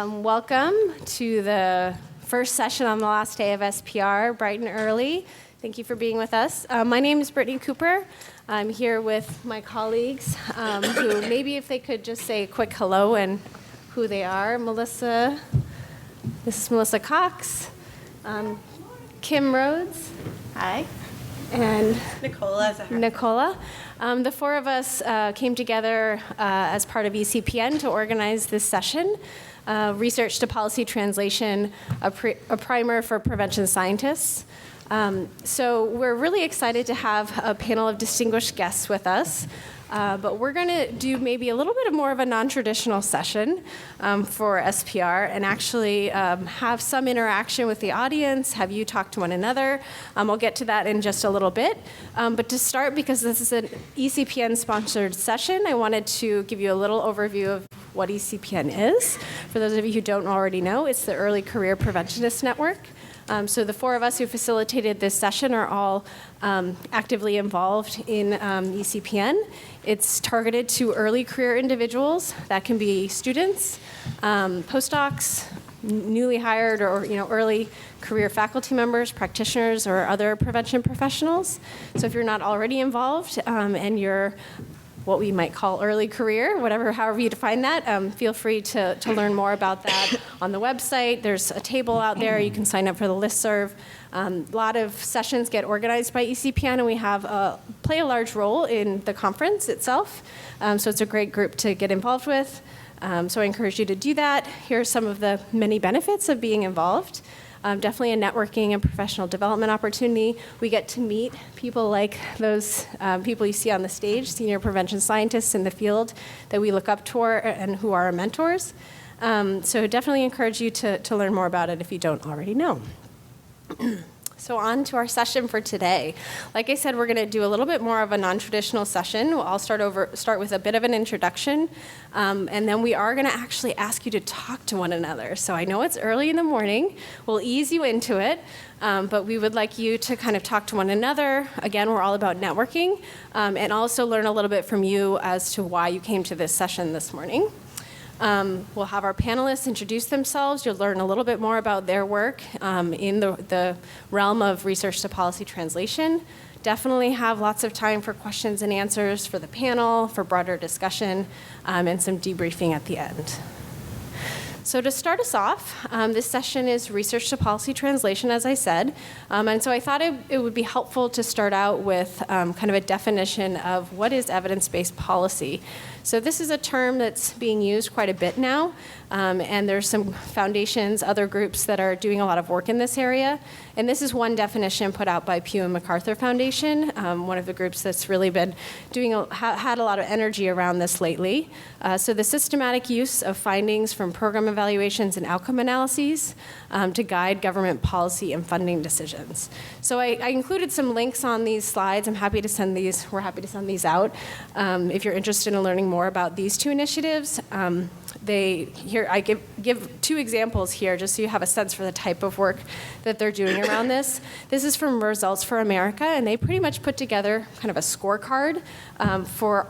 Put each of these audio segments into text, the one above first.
Welcome to the first session on the last day of SPR, bright and early. Thank you for being with us. My name is Brittany Cooper. I'm here with my colleagues, who maybe if they could just say a quick hello and who they are. Melissa, this is Melissa Cox, Kim Rhoades, hi, and Nikola. Nikola. The four of us came together as part of ECPN to organize this session, Research to Policy Translation, a primer for prevention scientists. So we're really excited to have a panel of distinguished guests with us. But we're going to do maybe a little bit more of a non-traditional session for SPR and actually have some interaction with the audience, have you talk to one another. I'll get to that in just a little bit. But to start, because this is an ECPN-sponsored session, I wanted to give you a little overview of what ECPN is. For those of you who don't already know, it's the Early Career Preventionist Network. So the four of us who facilitated this session are all actively involved in ECPN. It's targeted to early career individuals. That can be students, postdocs, newly hired or early career faculty members, practitioners, or other prevention professionals. So if you're not already involved and you're what we might call early career, however you define that, feel free to learn more about that on the website. There's a table out there. You can sign up for the listserv. A lot of sessions get organized by ECPN, and we play a large role in the conference itself. So it's a great group to get involved with. So I encourage you to do that. Here are some of the many benefits of being involved. Definitely a networking and professional development opportunity. We get to meet people like those people you see on the stage, senior prevention scientists in the field that we look up to and who are our mentors. So definitely encourage you to learn more about it if you don't already know. So on to our session for today. Like I said, we're going to do a little bit more of a non-traditional session. I'll start with a bit of an introduction, and then we are going to actually ask you to talk to one another. So I know it's early in the morning. We'll ease you into it, but we would like you to kind of talk to one another. Again, we're all about networking, and also learn a little bit from you as to why you came to this session this morning. We'll have our panelists introduce themselves. You'll learn a little bit more about their work in the realm of research to policy translation. Definitely have lots of time for questions and answers for the panel, for broader discussion, and some debriefing at the end. So to start us off, this session is research to policy translation, as I said. And so I thought it would be helpful to start out with kind of a definition of what is evidence-based policy. So this is a term that's being used quite a bit now, and there's some foundations, other groups that are doing a lot of work in this area. And this is one definition put out by Pew and MacArthur Foundation, one of the groups that's really been had a lot of energy around this lately. So the systematic use of findings from program evaluations and outcome analyses to guide government policy and funding decisions. So I included some links on these slides. We're happy to send these out if you're interested in learning more about these two initiatives. I give two examples here just so you have a sense for the type of work that they're doing around this. This is from Results for America, and they pretty much put together kind of a scorecard for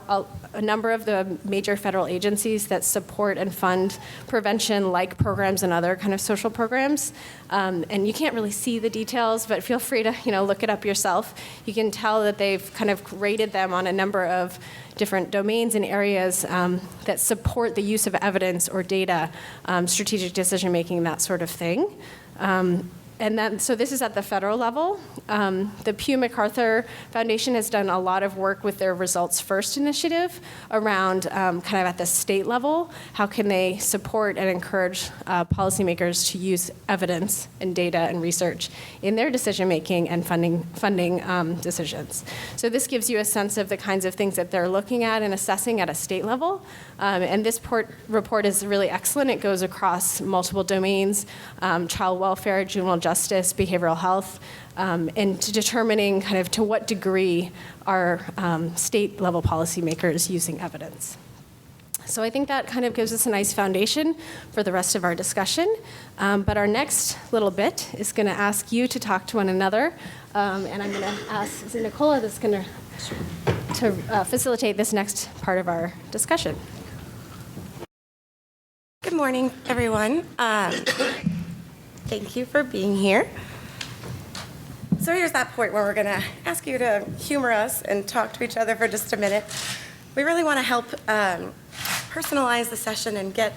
a number of the major federal agencies that support and fund prevention-like programs and other kind of social programs. And you can't really see the details, but feel free to look it up yourself. You can tell that they've kind of rated them on a number of different domains and areas that support the use of evidence or data, strategic decision-making, that sort of thing. So this is at the federal level. The Pew MacArthur Foundation has done a lot of work with their Results First initiative around kind of at the state level. How can they support and encourage policymakers to use evidence and data and research in their decision-making and funding decisions? So this gives you a sense of the kinds of things that they're looking at and assessing at a state level. And this report is really excellent. It goes across multiple domains, child welfare, juvenile justice, behavioral health, and to determining kind of to what degree are state-level policymakers using evidence. So I think that kind of gives us a nice foundation for the rest of our discussion. But our next little bit is going to ask you to talk to one another. And I'm going to ask Nikola that's going to facilitate this next part of our discussion. morning, everyone. Thank you for being here. So here's that point where we're going to ask you to humor us and talk to each other for just a minute. We really want to help personalize the session and get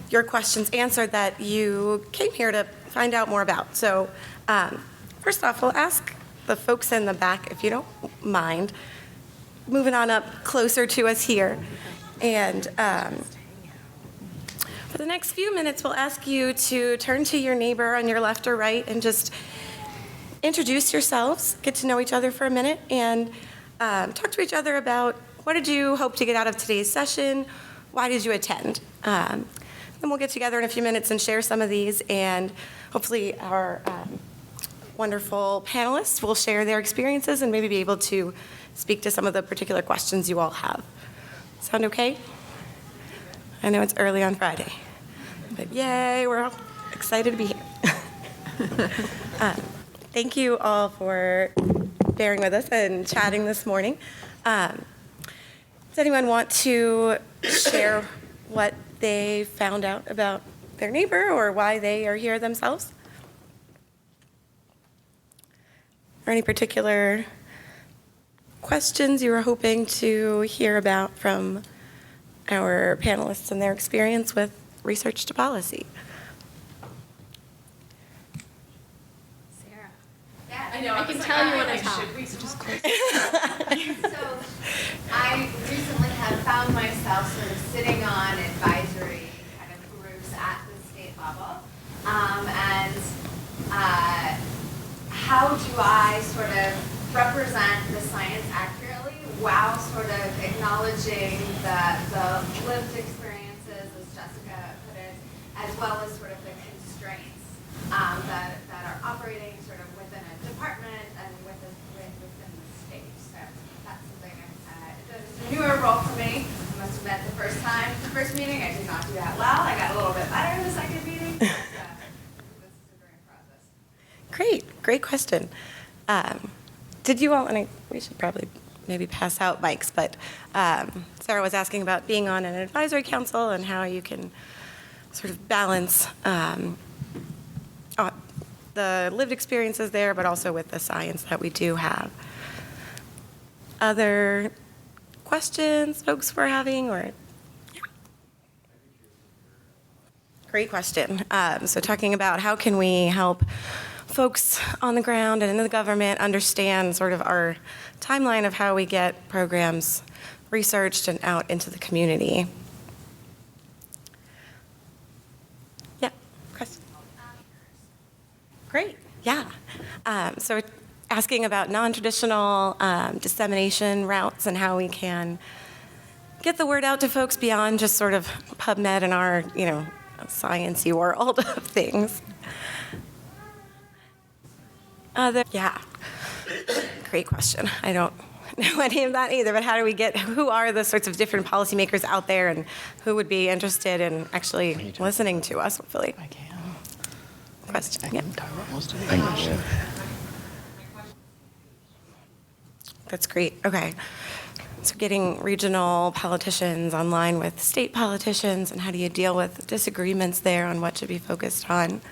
your questions answered that you came here to find out more about. So first off, we'll ask the folks in the back, if you don't mind, moving on up closer to us here. And for the next few minutes, we'll ask you to turn to your neighbor on your left or right and just introduce yourselves, get to know each other for a minute, and talk to each other about what did you hope to get out of today's session, why did you attend? Then we'll get together in a few minutes and share some of these, and hopefully our wonderful panelists will share their experiences and maybe be able to speak to some of the particular questions you all have. Sound okay? I know it's early on Friday, but yay, we're all excited to be here. Thank you all for bearing with us and chatting this morning. Does anyone want to share what they found out about their neighbor or why they are here themselves? Or any particular questions you were hoping to hear about from our panelists and their experience with research to policy? Sarah. Yeah, I know. I can tell you when I talk. So I recently have found myself sort of sitting on advisory kind of groups at the state level. How do I sort of represent the science accurately while sort of acknowledging the lived experiences, as Jessica put it, as well as sort of the constraints that are operating sort of within a department and within the state. So that's something it's a newer role for me. I must admit, the first meeting, I did not do that well. I got a little bit better the second meeting. But, this is a growing process. Great question. Did you all, and we should probably maybe pass out mics, but Sarah was asking about being on an advisory council and how you can sort of balance the lived experiences there, but also with the science that we do have. Other questions folks were having, or? Yeah. Great question. So talking about how can we help folks on the ground and in the government understand sort of our timeline of how we get programs researched and out into the community. Yeah, question. Great, yeah. So asking about non-traditional dissemination routes and how we can get the word out to folks beyond just sort of PubMed and our, science-y world of things. Yeah, great question. I don't know any of that either, but how do we who are the sorts of different policymakers out there and who would be interested in actually listening to us, hopefully? I can. Question, I yeah. can cover most of it. Thank you. That's great, okay. So getting regional politicians online with state politicians, and how do you deal with disagreements there on what should be focused on?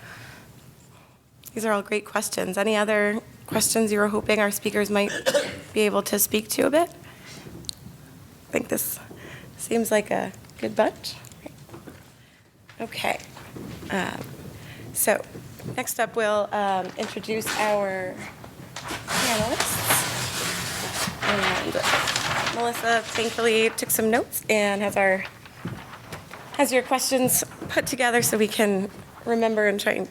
These are all great questions. Any other questions you were hoping our speakers might be able to speak to a bit? I think this seems like a good bunch. Okay. So next up, we'll introduce our panelists. And Melissa thankfully took some notes and has your questions put together so we can remember and try and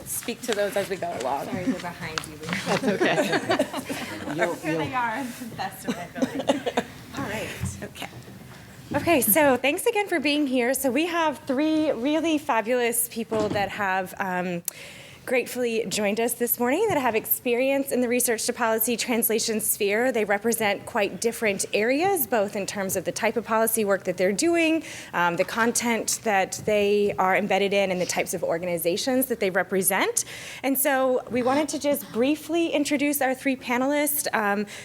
speak to those as we go along. Sorry, they're behind you. That's okay. Here they are, best of my ability. All right. Okay. Okay, so thanks again for being here. So we have three really fabulous people that have gratefully joined us this morning that have experience in the research to policy translation sphere. They represent quite different areas, both in terms of the type of policy work that they're doing, the content that they are embedded in, and the types of organizations that they represent. And so we wanted to just briefly introduce our three panelists.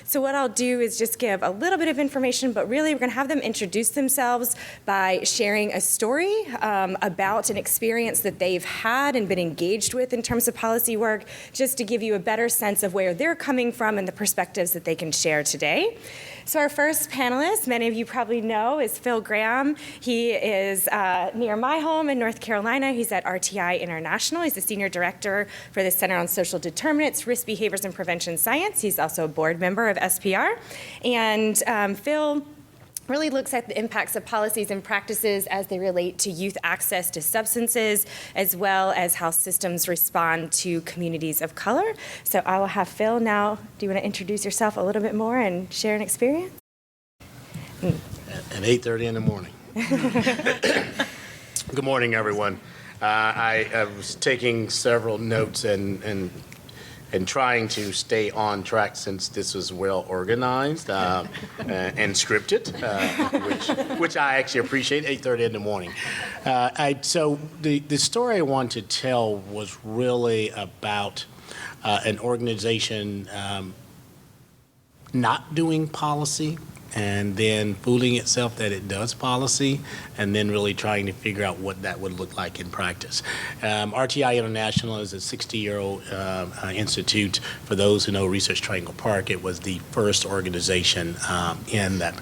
So what I'll do is just give a little bit of information, but really we're going to have them introduce themselves by sharing a story about an experience that they've had and been engaged with in terms of policy work, just to give you a better sense of where they're coming from and the perspectives that they can share today. So our first panelist, many of you probably know, is Phil Graham. He is near my home in North Carolina. He's at RTI International. He's the Senior Director for the Center on Social Determinants, Risk Behaviors and Prevention Science. He's also a board member of SPR. And Phil really looks at the impacts of policies and practices as they relate to youth access to substances, as well as how systems respond to communities of color. So I will have Phil now. Do you want to introduce yourself a little bit more and share an experience? At 8:30 in the morning. Good morning, everyone. I was taking several notes and trying to stay on track since this was well organized and scripted, which I actually appreciate. 8:30 in the morning. So the story I want to tell was really about an organization not doing policy, and then fooling itself that it does policy, and then really trying to figure out what that would look like in practice. RTI International is a 60-year-old institute. For those who know Research Triangle Park, it was the first organization in that.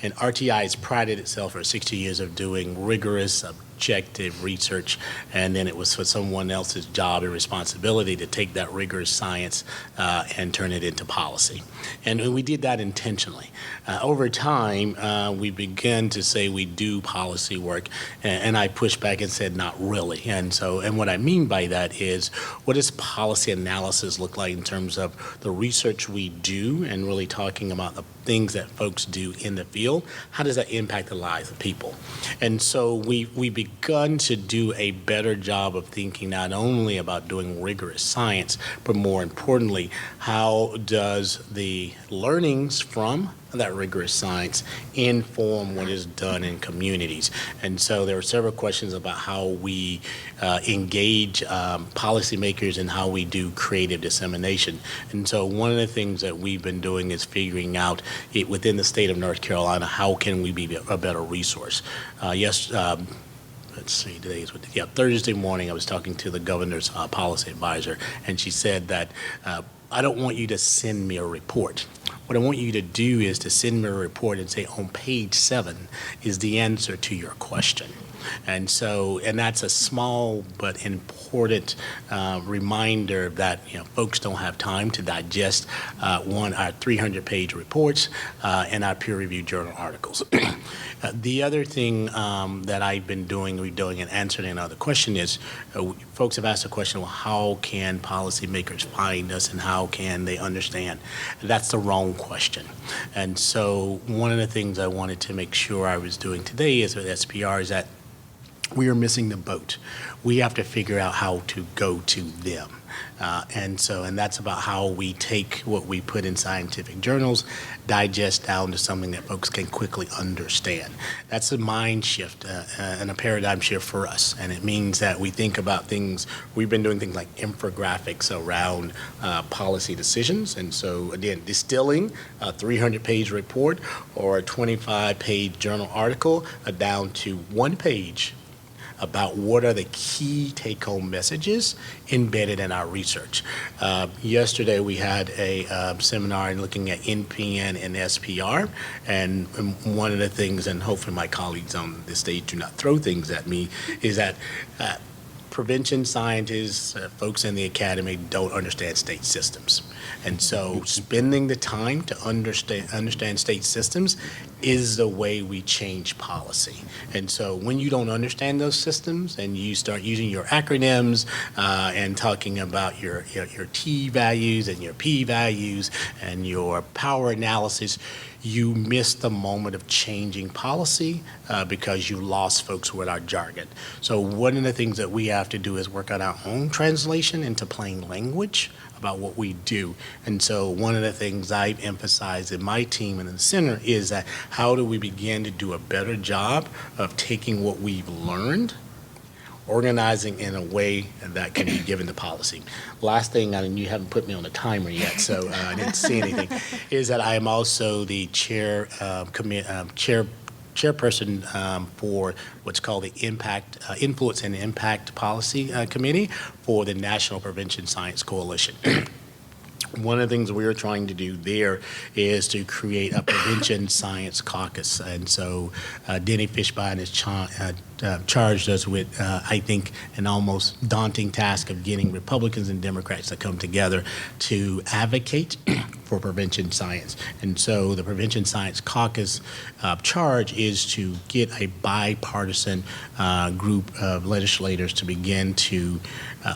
And RTI has prided itself for 60 years of doing rigorous, objective research, and then it was for someone else's job and responsibility to take that rigorous science and turn it into policy. And we did that intentionally. Over time, we began to say we do policy work, and I pushed back and said not really. And what I mean by that is, what does policy analysis look like in terms of the research we do, and really talking about the things that folks do in the field? How does that impact the lives of people? And so we begun to do a better job of thinking not only about doing rigorous science, but more importantly, how does the learnings from that rigorous science inform what is done in communities? And so there were several questions about how we engage policymakers and how we do creative dissemination. And so one of the things that we've been doing is figuring out within the state of North Carolina, how can we be a better resource? Let's see, Thursday morning I was talking to the governor's policy advisor, and she said that I don't want you to send me a report. What I want you to do is to send me a report and say, on page 7 is the answer to your question. And that's a small but important reminder that folks don't have time to digest our 300-page reports and our peer-reviewed journal articles. The other thing that I've been doing, and answering another question is, folks have asked the question, well, how can policymakers find us and how can they understand? That's the wrong question. And so one of the things I wanted to make sure I was doing today is with SPR is that we are missing the boat. We have to figure out how to go to them. And that's about how we take what we put in scientific journals, digest down to something that folks can quickly understand. That's a mind shift and a paradigm shift for us. And it means that we think about things, we've been doing things like infographics around policy decisions. And so again, distilling a 300-page report or a 25-page journal article down to one page about what are the key take-home messages embedded in our research. Yesterday we had a seminar looking at ECPN and SPR, and one of the things, and hopefully my colleagues on the stage do not throw things at me, is that prevention scientists, folks in the academy don't understand state systems. And so spending the time to understand state systems is the way we change policy. And so when you don't understand those systems and you start using your acronyms and talking about your T values and your P values and your power analysis, you miss the moment of changing policy because you lost folks with our jargon. So one of the things that we have to do is work on our own translation into plain language about what we do. And so one of the things I've emphasized in my team and in the center is that how do we begin to do a better job of taking what we've learned, organizing in a way that can be given to policy. Last thing, and you haven't put me on the timer yet, so I didn't see anything, is that I am also the chairperson for what's called the Influence and Impact Policy Committee for the National Prevention Science Coalition. One of the things we are trying to do there is to create a prevention science caucus. And so Denny Fishbein has charged us with, I think, an almost daunting task of getting Republicans and Democrats to come together to advocate for prevention science. And so the Prevention Science Caucus charge is to get a bipartisan group of legislators to begin to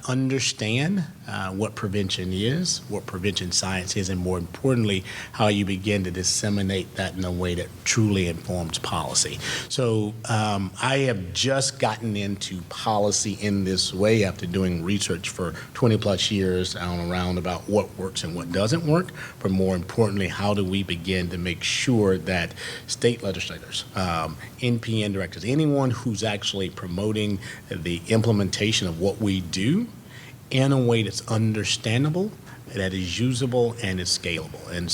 understand what prevention is, what prevention science is, and more importantly, how you begin to disseminate that in a way that truly informs policy. So I have just gotten into policy in this way after doing research for 20 plus years on around about what works and what doesn't work, but more importantly, how do we begin to make sure that state legislators, NPN directors, anyone who's actually promoting the implementation of what we do in a way that's understandable, that is usable, and is scalable. And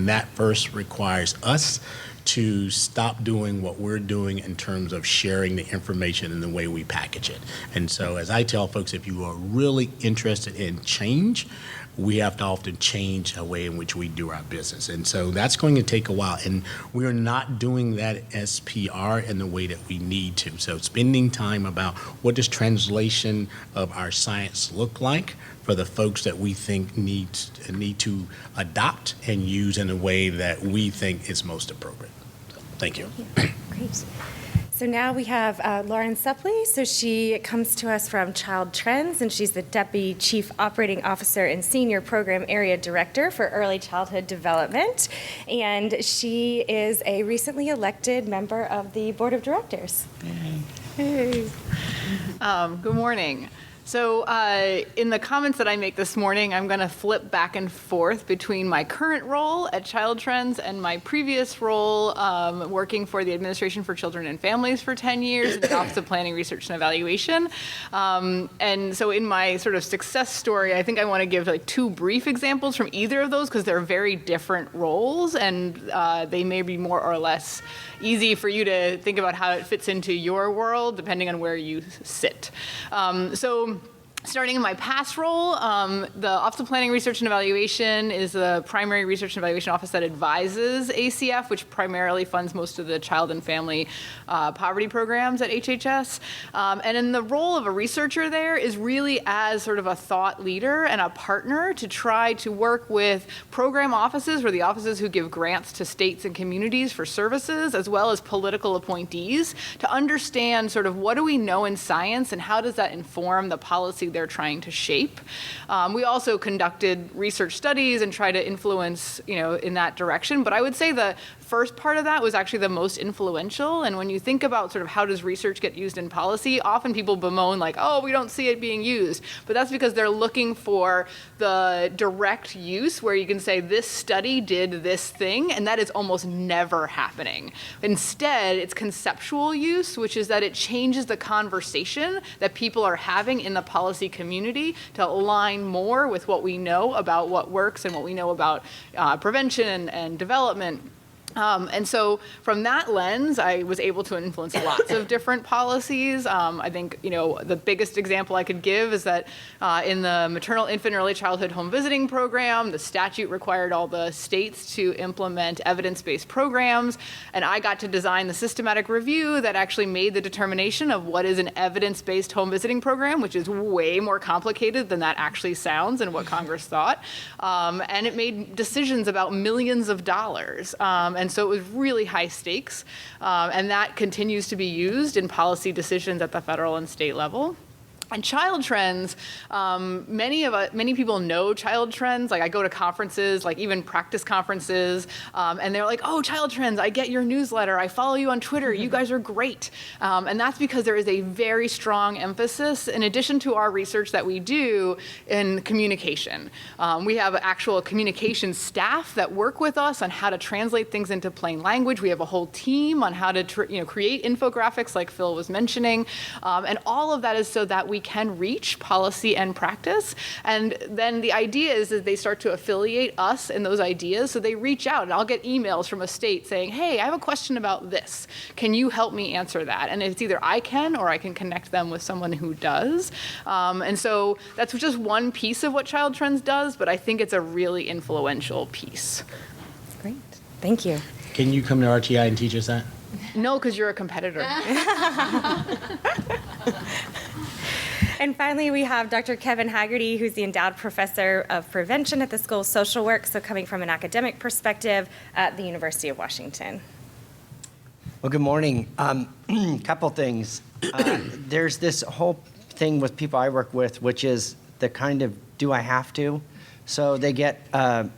that first requires us to stop doing what we're doing in terms of sharing the information in the way we package it. And so as I tell folks, if you are really interested in change, we have to often change the way in which we do our business. And so that's going to take a while. And we're not doing that at SPR in the way that we need to. So spending time about what does translation of our science look like for the folks that we think need to adopt and use in a way that we think is most appropriate. So, thank you. Great. So now we have Lauren Suppley. So she comes to us from Child Trends, and she's the Deputy Chief Operating Officer and Senior Program Area Director for Early Childhood Development. And she is a recently elected member of the Board of Directors. Hey. Good morning. So in the comments that I make this morning, I'm going to flip back and forth between my current role at Child Trends and my previous role working for the Administration for Children and Families for 10 years in the Office of Planning, Research, and Evaluation. And so in my sort of success story, I think I want to give like two brief examples from either of those because they're very different roles and they may be more or less easy for you to think about how it fits into your world depending on where you sit. So starting in my past role, the Office of Planning, Research, and Evaluation is the primary research and evaluation office that advises ACF, which primarily funds most of the child and family poverty programs at HHS. And in the role of a researcher there is really as sort of a thought leader and a partner to try to work with program offices or the offices who give grants to states and communities for services, as well as political appointees, to understand sort of what do we know in science and how does that inform the policy they're trying to shape. We also conducted research studies and try to influence, in that direction. But I would say the first part of that was actually the most influential. And when you think about sort of how does research get used in policy, often people bemoan like, oh, we don't see it being used. But that's because they're looking for the direct use where you can say this study did this thing, and that is almost never happening. Instead, it's conceptual use, which is that it changes the conversation that people are having in the policy community to align more with what we know about what works and what we know about prevention and development. And so from that lens, I was able to influence lots of different policies. I think, the biggest example I could give is that in the maternal, infant, and early childhood home visiting program, the statute required all the states to implement evidence-based programs. And I got to design the systematic review that actually made the determination of what is an evidence-based home visiting program, which is way more complicated than that actually sounds and what Congress thought. And it made decisions about millions of dollars. And so it was really high stakes, and that continues to be used in policy decisions at the federal and state level. And child trends, many people know child trends. Like I go to conferences, like even practice conferences, and they're like, "Oh, child trends! I get your newsletter. I follow you on Twitter. You guys are great." And that's because there is a very strong emphasis, in addition to our research that we do, in communication. We have actual communication staff that work with us on how to translate things into plain language. We have a whole team on how to create infographics, like Phil was mentioning, and all of that is so that we can reach policy and practice. And then the idea is that they start to affiliate us in those ideas. So they reach out, and I'll get emails from a state saying, "Hey, I have a question about this. Can you help me answer that?" And it's either I can or I can connect them with someone who does. And so that's just one piece of what Child Trends does, but I think it's a really influential piece. Great. Thank you. Can you come to RTI and teach us that? No, because you're a competitor. And finally, we have Dr. Kevin Haggerty, who's the endowed professor of prevention at the School of Social Work, so coming from an academic perspective at the University of Washington. Well, good morning. Couple things. There's this whole thing with people I work with, which is the kind of, do I have to? So they get a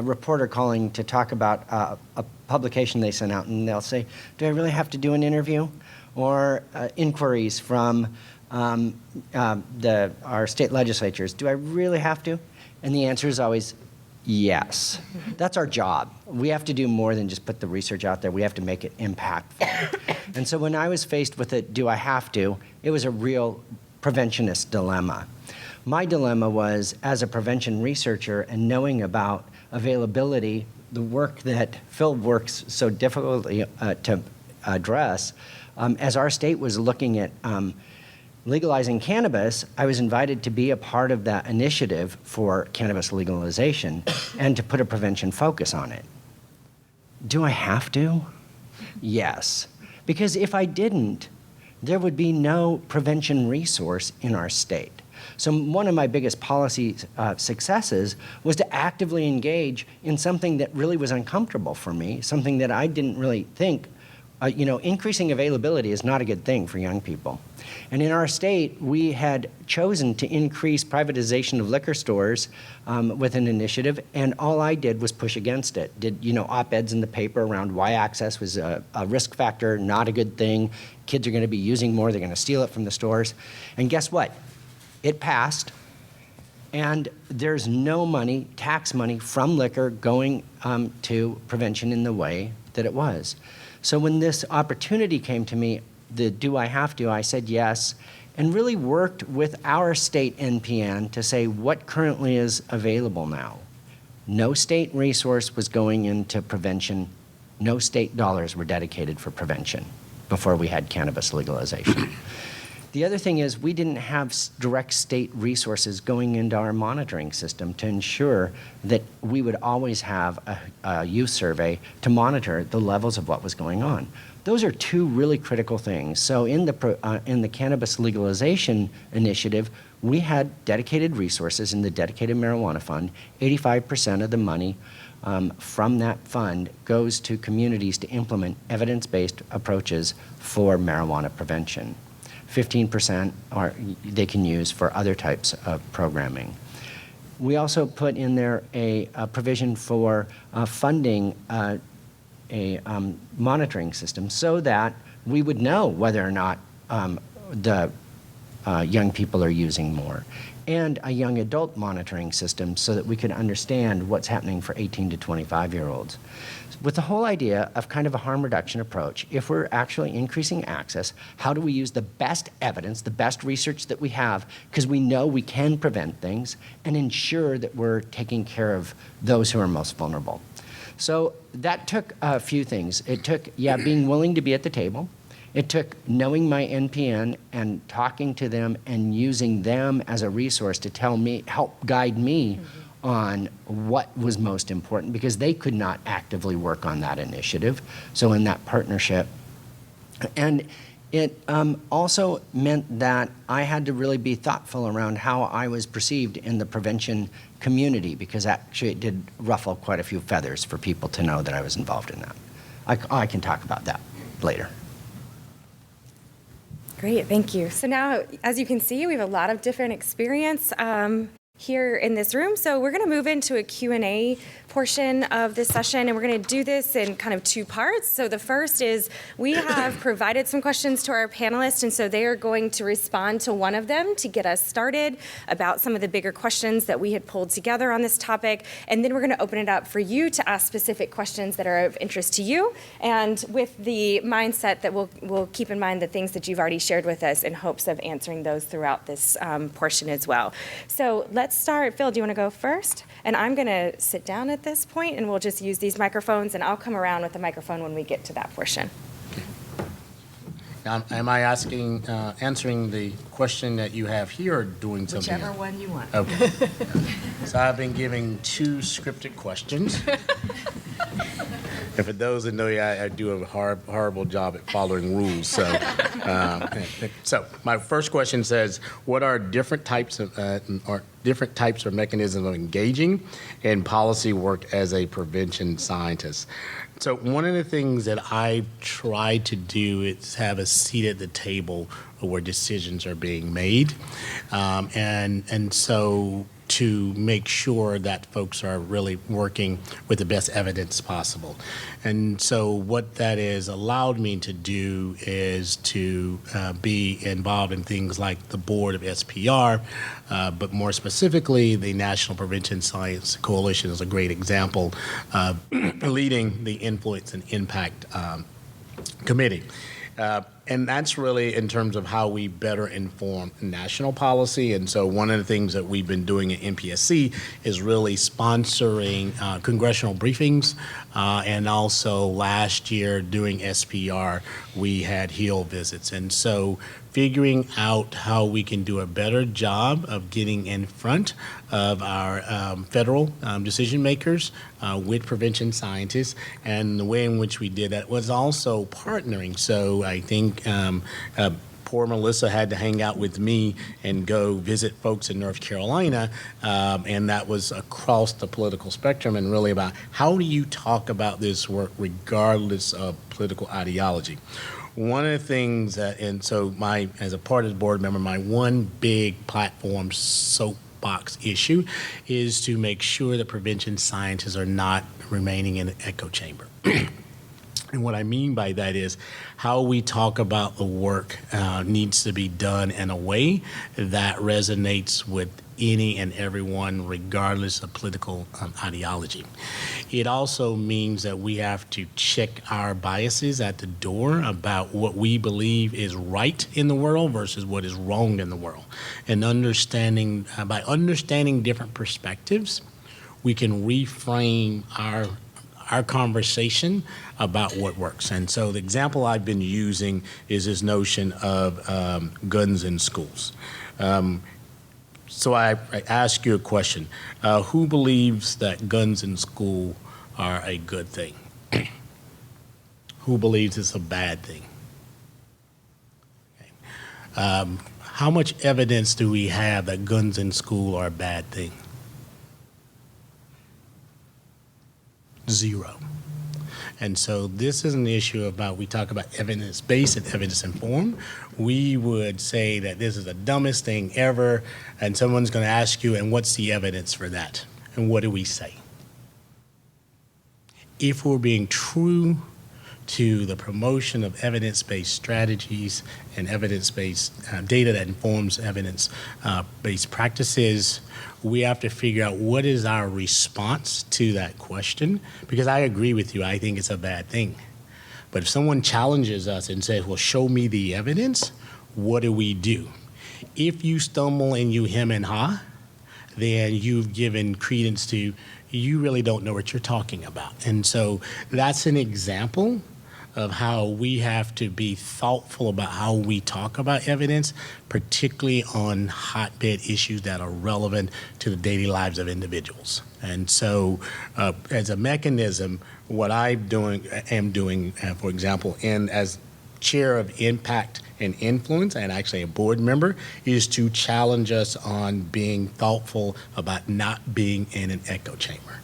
reporter calling to talk about a publication they sent out, and they'll say, do I really have to do an interview? Or inquiries from our state legislatures, do I really have to? And the answer is always yes. That's our job. We have to do more than just put the research out there. We have to make it impactful. And so when I was faced with it, do I have to, it was a real preventionist dilemma. My dilemma was, as a prevention researcher and knowing about availability, the work that Phil works so difficultly to address, as our state was looking at legalizing cannabis, I was invited to be a part of that initiative for cannabis legalization and to put a prevention focus on it. Do I have to? Yes. Because if I didn't, there would be no prevention resource in our state. So one of my biggest policy successes was to actively engage in something that really was uncomfortable for me, something that I didn't really think, increasing availability is not a good thing for young people. And in our state, we had chosen to increase privatization of liquor stores with an initiative, and all I did was push against it. Did, op-eds in the paper around why access was a risk factor, not a good thing. Kids are going to be using more, they're going to steal it from the stores. And guess what? It passed, and there's no money, tax money from liquor going to prevention in the way that it was. So when this opportunity came to me, the do I have to, I said yes, and really worked with our state NPN to say what currently is available now. No state resource was going into prevention. No state dollars were dedicated for prevention before we had cannabis legalization. The other thing is we didn't have direct state resources going into our monitoring system to ensure that we would always have a youth survey to monitor the levels of what was going on. Those are two really critical things. So in the cannabis legalization initiative, we had dedicated resources in the dedicated marijuana fund. 85% of the money from that fund goes to communities to implement evidence-based approaches for marijuana prevention. 15% they can use for other types of programming. We also put in there a provision for funding a monitoring system so that we would know whether or not the young people are using more, and a young adult monitoring system so that we could understand what's happening for 18 to 25-year-olds. With the whole idea of kind of a harm reduction approach, if we're actually increasing access, how do we use the best evidence, the best research that we have, because we know we can prevent things, and ensure that we're taking care of those who are most vulnerable? So that took a few things. It took, being willing to be at the table. It took knowing my NPN and talking to them and using them as a resource to help guide me on what was most important, because they could not actively work on that initiative. So in that partnership. And it also meant that I had to really be thoughtful around how I was perceived in the prevention community, because actually it did ruffle quite a few feathers for people to know that I was involved in that. I can talk about that later. Great, thank you. So now, as you can see, we have a lot of different experience here in this room. So we're going to move into a Q&A portion of this session, and we're going to do this in kind of two parts. So the first is we have provided some questions to our panelists, and so they are going to respond to one of them to get us started about some of the bigger questions that we had pulled together on this topic. And then we're going to open it up for you to ask specific questions that are of interest to you, and with the mindset that we'll keep in mind the things that you've already shared with us in hopes of answering those throughout this portion as well. So let's start. Phil, do you want to go first? And I'm going to sit down at this point, and we'll just use these microphones, and I'll come around with the microphone when we get to that portion. Am I answering the question that you have here or doing something Whichever else? one you want. Okay. So I've been giving two scripted questions. And for those that know, I do a horrible job at following rules. So my first question says, what are different types or mechanisms of engaging in policy work as a prevention scientist? So one of the things that I try to do is have a seat at the table where decisions are being made, and so to make sure that folks are really working with the best evidence possible. And so what that has allowed me to do is to be involved in things like the board of SPR, but more specifically, the National Prevention Science Coalition is a great example of leading the Influence and Impact Committee. And that's really in terms of how we better inform national policy. And so one of the things that we've been doing at NPSC is really sponsoring congressional briefings. And also last year doing SPR, we had Hill visits. And so figuring out how we can do a better job of getting in front of our federal decision makers with prevention scientists, and the way in which we did that was also partnering. So I think poor Melissa had to hang out with me and go visit folks in North Carolina, and that was across the political spectrum and really about how do you talk about this work regardless of political ideology. One of the things that, and so as a part of the board member, my one big platform soapbox issue is to make sure that prevention scientists are not remaining in an echo chamber. And what I mean by that is how we talk about the work needs to be done in a way that resonates with any and everyone, regardless of political ideology. It also means that we have to check our biases at the door about what we believe is right in the world versus what is wrong in the world. And by understanding different perspectives, we can reframe our conversation about what works. And so the example I've been using is this notion of guns in schools. So I ask you a question. Who believes that guns in school are a good thing? Who believes it's a bad thing? Okay. How much evidence do we have that guns in school are a bad thing? Zero. And so this is an issue about, we talk about evidence-based and evidence-informed. We would say that this is the dumbest thing ever, and someone's going to ask you, and what's the evidence for that? And what do we say? If we're being true to the promotion of evidence-based strategies and evidence-based data that informs evidence-based practices, we have to figure out what is our response to that question, because I agree with you, I think it's a bad thing. But if someone challenges us and says, well, show me the evidence, what do we do? If you stumble and you hem and haw, then you've given credence to, you really don't know what you're talking about. And so that's an example of how we have to be thoughtful about how we talk about evidence, particularly on hotbed issues that are relevant to the daily lives of individuals. And so as a mechanism, what I'm doing, for example, and as chair of Impact and Influence, and actually a board member, is to challenge us on being thoughtful about not being in an echo chamber.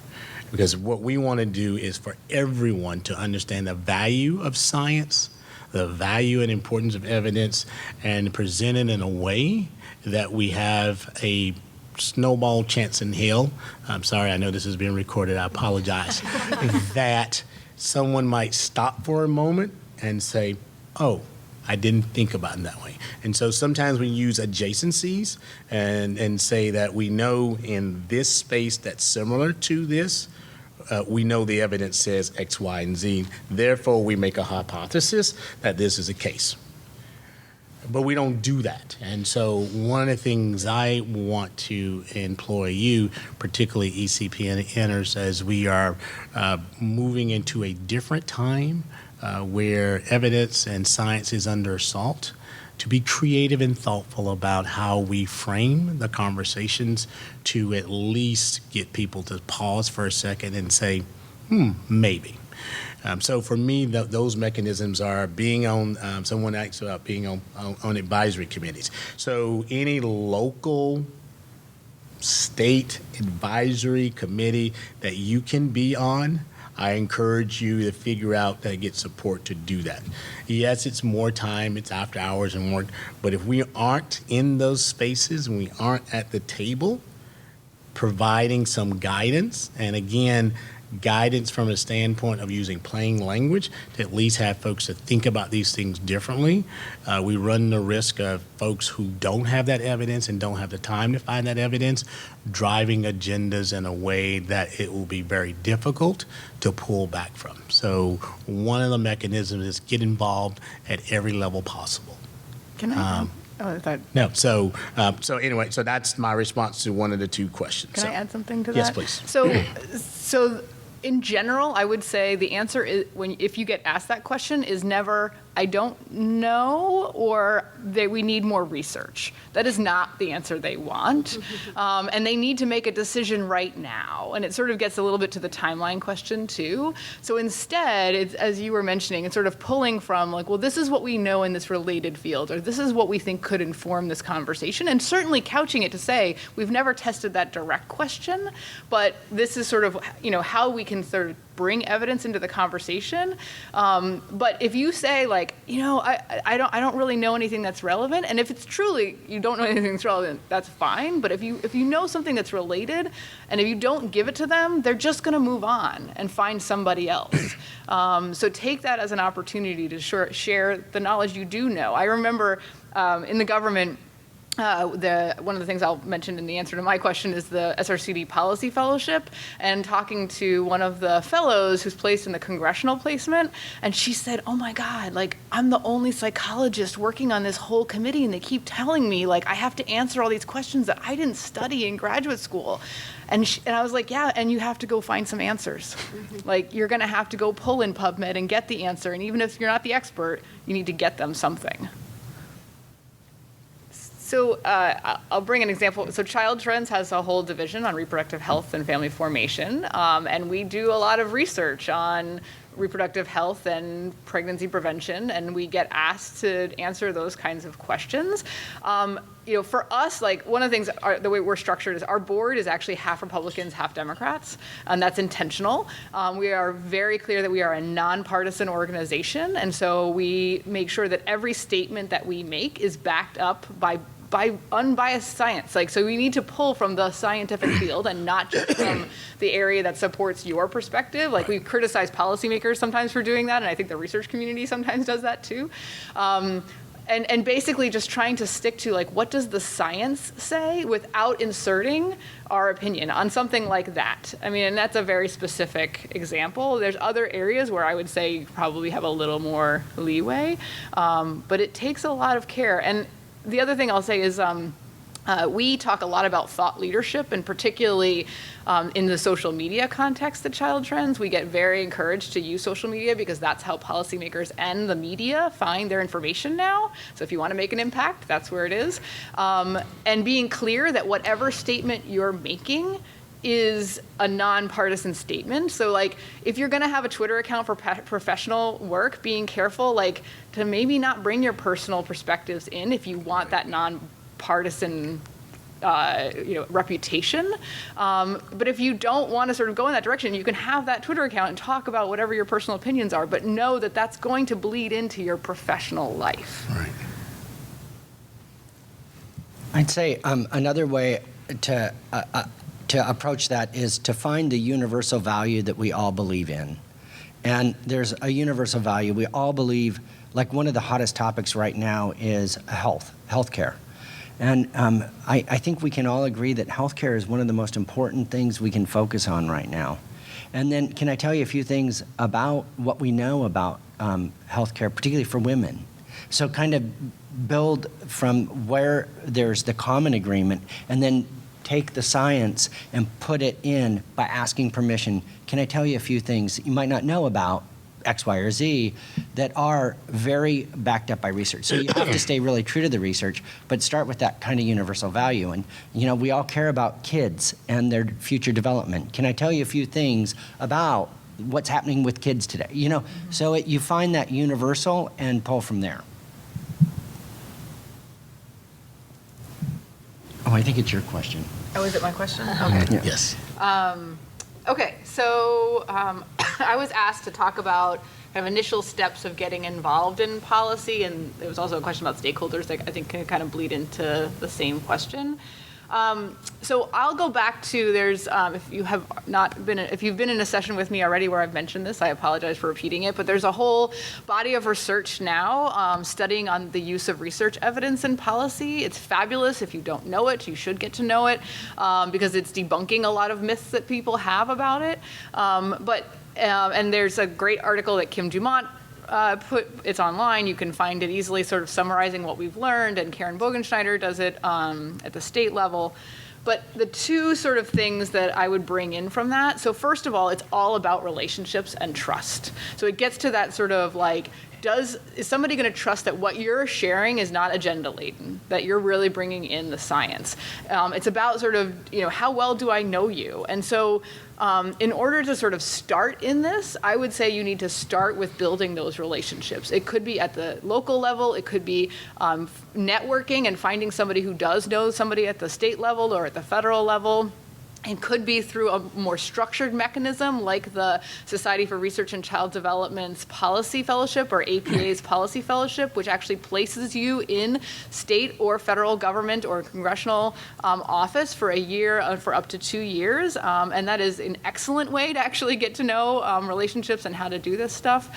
Because what we want to do is for everyone to understand the value of science, the value and importance of evidence and present it in a way that we have a snowball chance in hell. I'm sorry, I know this is being recorded, I apologize. That someone might stop for a moment and say, oh, I didn't think about it that way. And so sometimes we use adjacencies and say that we know in this space that's similar to this, we know the evidence says X, Y, and Z. Therefore, we make a hypothesis that this is a case. But we don't do that. And so one of the things I want to employ you, particularly ECPNers, as we are moving into a different time where evidence and science is under assault, to be creative and thoughtful about how we frame the conversations to at least get people to pause for a second and say, maybe. So for me, those mechanisms are being on, someone asked about being on advisory committees. So any local state advisory committee that you can be on, I encourage you to figure out that get support to do that. Yes, it's more time, it's after hours and work, but if we aren't in those spaces and we aren't at the table providing some guidance, and again, guidance from a standpoint of using plain language to at least have folks to think about these things differently. We run the risk of folks who don't have that evidence and don't have the time to find that evidence driving agendas in a way that it will be very difficult to pull back from. So one of the mechanisms is get involved at every level possible. Can I? I thought. No, so anyway, so that's my response to one of the two questions. Can I add something to that? Yes, please. So in general, I would say the answer is, if you get asked that question, is never, I don't know, or we need more research. That is not the answer they want. And they need to make a decision right now. And it sort of gets a little bit to the timeline question too. So instead, it's, as you were mentioning, it's sort of pulling from like, well, this is what we know in this related field, or this is what we think could inform this conversation. And certainly couching it to say, we've never tested that direct question, but this is sort of, how we can sort of bring evidence into the conversation. But if you say like, I don't really know anything that's relevant, and if it's truly you don't know anything that's relevant, that's fine. But if you know something that's related, and if you don't give it to them, they're just going to move on and find somebody else. So take that as an opportunity to share the knowledge you do know. I remember in the government. One of the things I'll mention in the answer to my question is the SRCD Policy Fellowship, and talking to one of the fellows who's placed in the congressional placement, and she said, oh my God, like I'm the only psychologist working on this whole committee, and they keep telling me like I have to answer all these questions that I didn't study in graduate school. And I was like, yeah, and you have to go find some answers. Like you're gonna have to go pull in PubMed and get the answer, and even if you're not the expert, you need to get them something. So I'll bring an example. So Child Trends has a whole division on reproductive health and family formation, and we do a lot of research on reproductive health and pregnancy prevention, and we get asked to answer those kinds of questions. For us, like one of the things, the way we're structured is our board is actually half Republicans, half Democrats, and that's intentional. We are very clear that we are a nonpartisan organization, and so we make sure that every statement that we make is backed up by unbiased science. So we need to pull from the scientific field and not just from the area that supports your perspective. Like we criticize policymakers sometimes for doing that, and I think the research community sometimes does that too. And basically just trying to stick to like, what does the science say without inserting our opinion on something like that? I mean, and that's a very specific example. There's other areas where I would say you probably have a little more leeway, but it takes a lot of care. And the other thing I'll say is we talk a lot about thought leadership, and particularly in the social media context at Child Trends, we get very encouraged to use social media because that's how policymakers and the media find their information now. So if you want to make an impact, that's where it is. And being clear that whatever statement you're making is a nonpartisan statement. So like if you're gonna have a Twitter account for professional work, being careful like to maybe not bring your personal perspectives in if you want that nonpartisan reputation. But if you don't want to sort of go in that direction, you can have that Twitter account and talk about whatever your personal opinions are, but know that that's going to bleed into your professional life. Right. I'd say another way to approach that is to find the universal value that we all believe in. And there's a universal value. We all believe, like one of the hottest topics right now is healthcare. And I think we can all agree that healthcare is one of the most important things we can focus on right now. And then can I tell you a few things about what we know about healthcare, particularly for women? So kind of build from where there's the common agreement and then take the science and put it in by asking permission. Can I tell you a few things you might not know about X, Y, or Z that are very backed up by research? So you have to stay really true to the research, but start with that kind of universal value. And, we all care about kids and their future development. Can I tell you a few things about what's happening with kids today? So you find that universal and pull from there. Oh, I think it's your question. Oh, is it my question? Okay. Yeah. Yes. Okay, so I was asked to talk about kind of initial steps of getting involved in policy, and there was also a question about stakeholders that I think can kind of bleed into the same question. So I'll go back to if you've been in a session with me already where I've mentioned this, I apologize for repeating it, but there's a whole body of research now studying on the use of research evidence in policy. It's fabulous. If you don't know it, you should get to know it because it's debunking a lot of myths that people have about it. And there's a great article that Kim Dumont it's online. You can find it easily, sort of summarizing what we've learned, and Karen Bogenschneider does it at the state level. But the two sort of things that I would bring in from that, so first of all, it's all about relationships and trust. So it gets to that sort of like, is somebody going to trust that what you're sharing is not agenda laden, that you're really bringing in the science? It's about sort of, how well do I know you? And so in order to sort of start in this, I would say you need to start with building those relationships. It could be at the local level. It could be networking and finding somebody who does know somebody at the state level or at the federal level. It could be through a more structured mechanism like the Society for Research and Child Development's Policy Fellowship or APA's Policy Fellowship, which actually places you in state or federal government or congressional office for a year, for up to 2 years. And that is an excellent way to actually get to know relationships and how to do this stuff.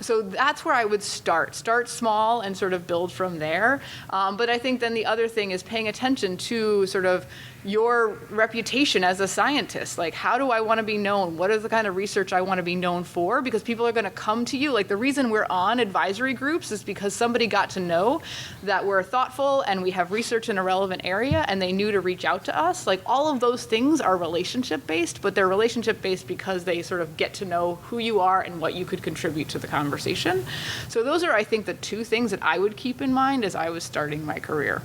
So that's where I would start. Start small and sort of build from there. But I think then the other thing is paying attention to sort of your reputation as a scientist. Like, how do I want to be known? What is the kind of research I want to be known for? Because people are going to come to you. Like, the reason we're on advisory groups is because somebody got to know that we're thoughtful and we have research in a relevant area and they knew to reach out to us. Like, all of those things are relationship-based, but they're relationship-based because they sort of get to know who you are and what you could contribute to the conversation. So those are, I think, the two things that I would keep in mind as I was starting my career.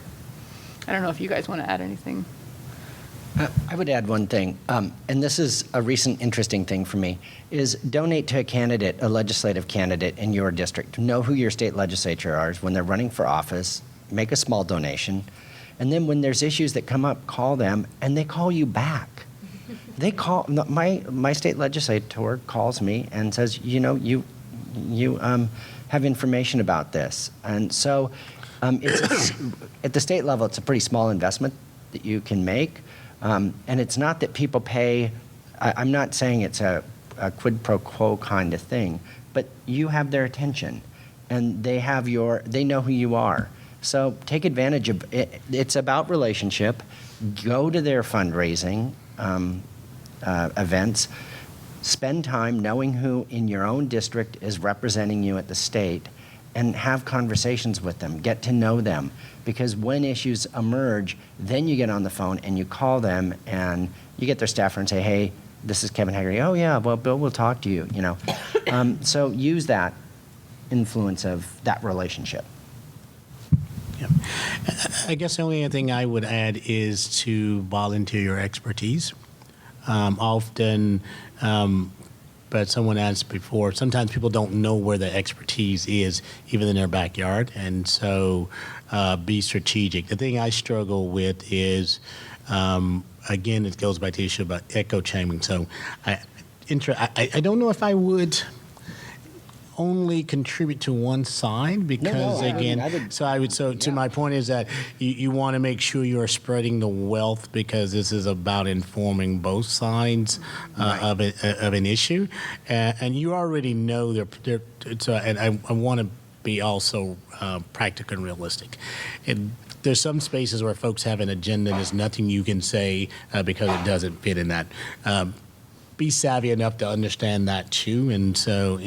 I don't know if you guys want to add anything. I would add one thing, and this is a recent interesting thing for me, is donate to a candidate, a legislative candidate in your district. Know who your state legislature are when they're running for office, make a small donation, and then when there's issues that come up, call them, and they call you back. They call, my state legislator calls me and says, you have information about this. And so it's at the state level, it's a pretty small investment that you can make. And it's not that people pay, I'm not saying it's a quid pro quo kind of thing, but you have their attention and they know who you are. So take advantage of it. It's about relationship. Go to their fundraising events. Spend time knowing who in your own district is representing you at the state and have conversations with them, get to know them. Because when issues emerge, then you get on the phone and you call them and you get their staffer and say, hey, this is Kevin Haggerty. Oh yeah, well, Bill will talk to you, So use that influence of that relationship. Yeah. I guess the only thing I would add is to volunteer your expertise. Often but someone asked before, sometimes people don't know where their expertise is, even in their backyard, and so be strategic. The thing I struggle with is, again, it goes back to the issue about echo chambering. So I don't know if I would only contribute to one side because to my point is that you want to make sure you are spreading the wealth because this is about informing both sides of an issue, and you already know and I want to be also practical and realistic. There's some spaces where folks have an agenda and there's nothing you can say because it doesn't fit in that. Be savvy enough to understand that too. And so,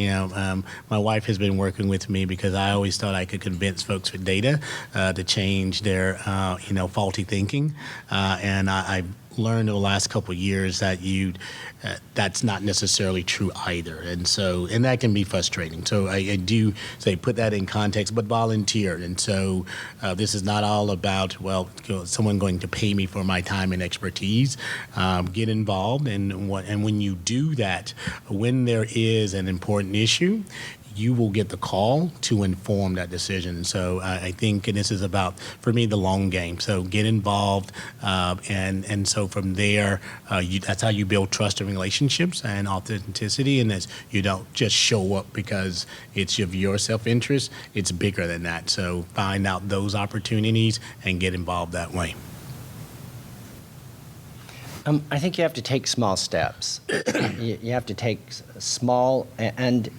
my wife has been working with me because I always thought I could convince folks with data to change their, faulty thinking. And I've learned in the last couple of years that that's not necessarily true either. And so, and that can be frustrating. So I do say put that in context, but volunteer. And so this is not all about, someone going to pay me for my time and expertise. Get involved. And when you do that, when there is an important issue, you will get the call to inform that decision. And so I think, and this is about, for me, the long game. So get involved, and so from there, that's how you build trust and relationships and authenticity. And as you don't just show up because it's of your self-interest, it's bigger than that. So find out those opportunities and get involved that way. I think you have to take small steps. You have to take small and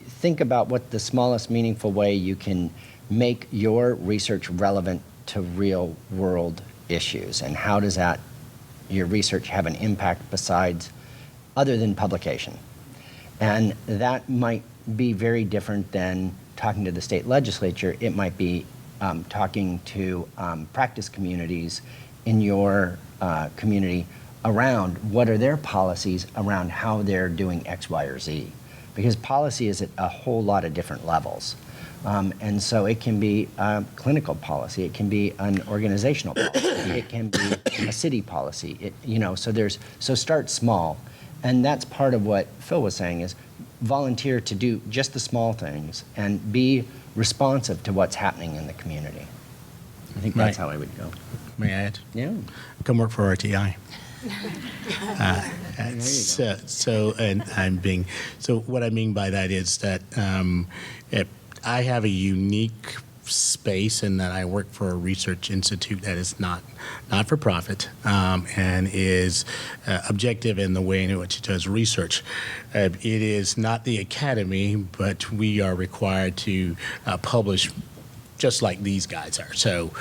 think about what the smallest meaningful way you can make your research relevant to real world issues, and how does your research have an impact besides other than publication. And that might be very different than talking to the state legislature. It might be talking to practice communities in your community around what are their policies around how they're doing X, Y, or Z. Because policy is at a whole lot of different levels. And so it can be clinical policy, it can be an organizational policy, it can be a city policy. So start small. And that's part of what Phil was saying is volunteer to do just the small things and be responsive to what's happening in the community. I think that's how I would go. May I add? Yeah. Come work for RTI. So what I mean by that is that I have a unique space in that I work for a research institute that is not for profit and is objective in the way in which it does research. It is not the academy, but we are required to publish just like these guys are. So.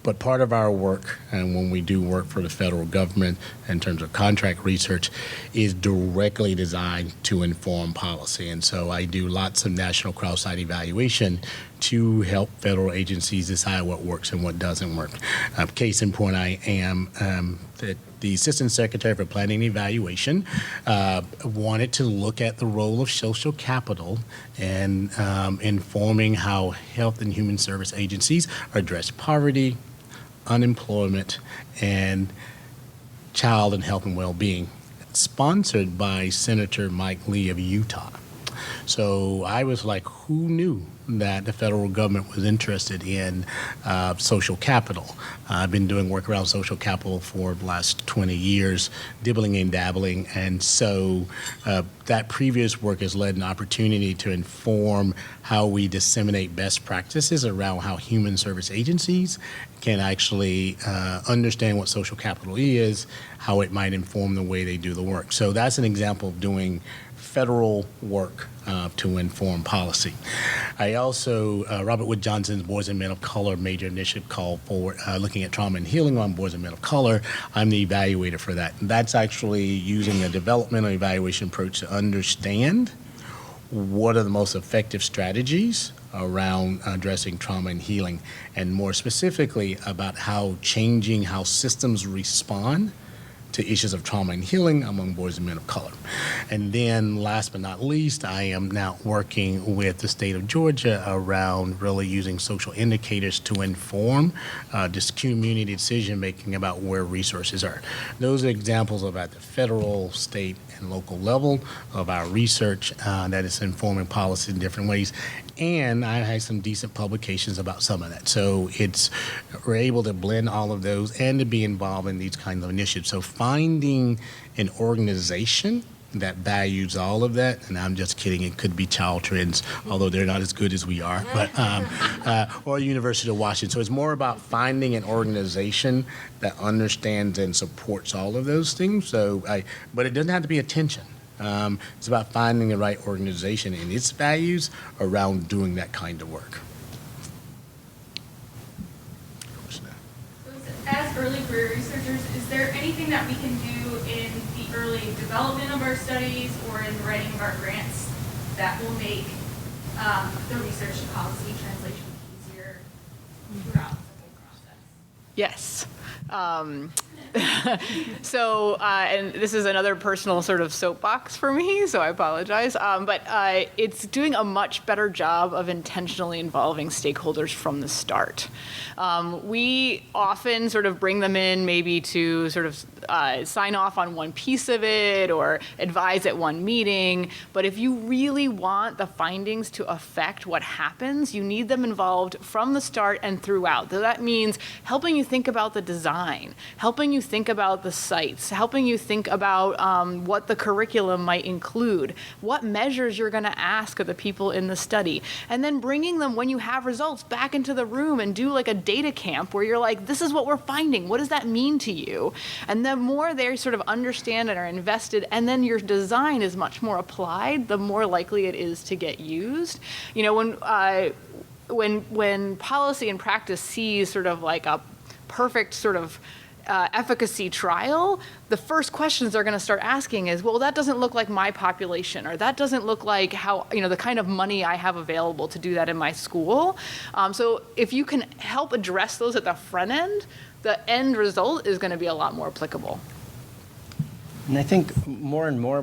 But part of our work, and when we do work for the federal government in terms of contract research, is directly designed to inform policy. And so I do lots of national cross-site evaluation to help federal agencies decide what works and what doesn't work. Case in point, I am the Assistant Secretary for Planning and Evaluation, wanted to look at the role of social capital and informing how health and human service agencies address poverty, unemployment, and child and health and well-being, sponsored by Senator Mike Lee of Utah. So I was like, who knew that the federal government was interested in social capital? I've been doing work around social capital for the last 20 years, dibbling and dabbling, and so that previous work has led an opportunity to inform how we disseminate best practices around how human service agencies can actually understand what social capital is, how it might inform the way they do the work. So that's an example of doing federal work to inform policy. I also, Robert Wood Johnson's Boys and Men of Color major initiative called for looking at trauma and healing on boys and men of color. I'm the evaluator for that. And that's actually using a developmental evaluation approach to understand what are the most effective strategies around addressing trauma and healing, and more specifically about how changing how systems respond to issues of trauma and healing among boys and men of color. And then last but not least, I am now working with the state of Georgia around really using social indicators to inform just community decision making about where resources are. Those are examples of at the federal, state, and local level of our research that is informing policy in different ways. And I had some decent publications about some of that. So we're able to blend all of those and to be involved in these kinds of initiatives. So finding an organization that values all of that, and I'm just kidding, it could be Child Trends, although they're not as good as we are, but or University of Washington. So it's more about finding an organization that understands and supports all of those things. But it doesn't have to be a tension. It's about finding the right organization and its values around doing that kind of work. As early career researchers, is there anything that we can do in the early development of our studies or in the writing of our grants that will make the research to policy translation easier throughout the whole process? Yes. And this is another personal sort of soapbox for me, so I apologize. But it's doing a much better job of intentionally involving stakeholders from the start. We often sort of bring them in maybe to sort of sign off on one piece of it or advise at one meeting. But if you really want the findings to affect what happens, you need them involved from the start and throughout. So that means helping you think about the design, helping you think about the sites, helping you think about what the curriculum might include, what measures you're going to ask of the people in the study, and then bringing them when you have results back into the room and do like a data camp where you're like, this is what we're finding. What does that mean to you? And the more they sort of understand and are invested, and then your design is much more applied, the more likely it is to get used. You know, when policy and practice sees sort of like a perfect sort of efficacy trial, the first questions they're going to start asking is, well, that doesn't look like my population, or that doesn't look like how, you know, the kind of money I have available to do that in my school. So if you can help address those at the front end, the end result is going to be a lot more applicable. And I think more and more